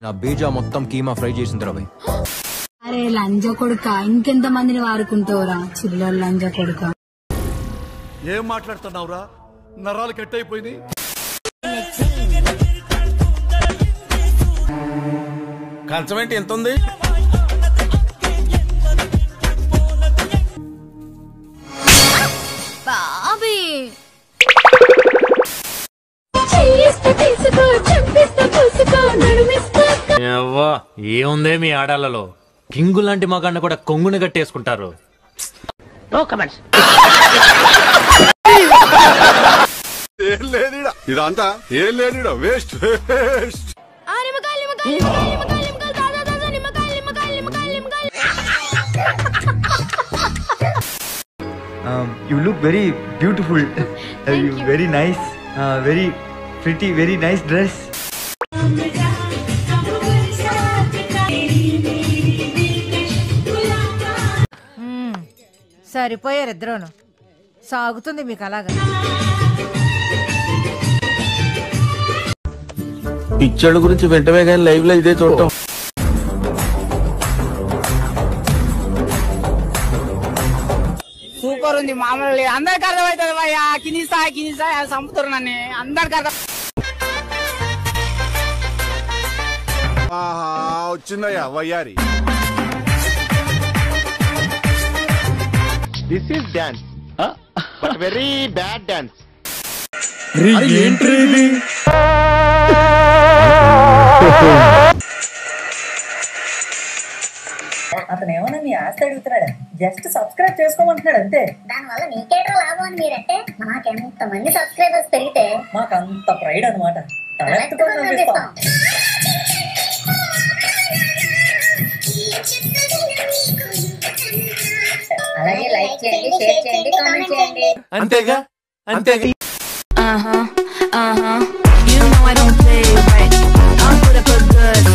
నా బీజా మొత్తం కీమా ఫ్రై చేసిన తర్వాత. అరే లంజ కొడుక, ఇంకెంత మందిని వాడుకుంటావురా చిల్లర లంజ కొడుక. ఏం మాట్లాడుతున్నావురా? నరాలు కట్ అయిపోయింది. కంచం ఏంటి ఎంత ఉంది? బాబీ ఏముందే మీ ఆడాలలో కింగు లాంటి మగాన్ని కూడా కొంగుని కట్టేసుకుంటారు. ఇదంతా ఏం లేనిడా waste waste. You look very beautiful. You very nice, very pretty, very nice dress. సరిపోయారు ఇద్దరును. సాగుతుంది మీకు అలాగా. పిచ్చోళ్ళ గురించి వెంటనే కానీ లైవ్ లో ఇదే చూడటం. సూపర్ ఉంది, మామూలు అందరికి అర్థమవుతుంది భయ్యా. కినిసా చంపుతారు నన్ను, అందరికి అర్థం. వచ్చిందయ్యా వయ్యారి. This is dance, but very bad dance. అతను ఏమన్నా మీ ఆస్తి అడుగుతున్నాడా? జస్ట్ సబ్స్క్రైబ్ చేసుకోమంటున్నాడు అంతే. దానివల్ల మీకేట్రా లాభం అని మీరంటే, మాకెంత మంది సబ్స్క్రైబర్స్ పెరిగితే మాకు అంత ప్రైడ్ అనమాట. అలాగే లైక్ చేయండి, షేర్ చేయండి, కామెంట్ చేయండి. అంతేగా అంతేగా. You know I don't play right. I'll put up a good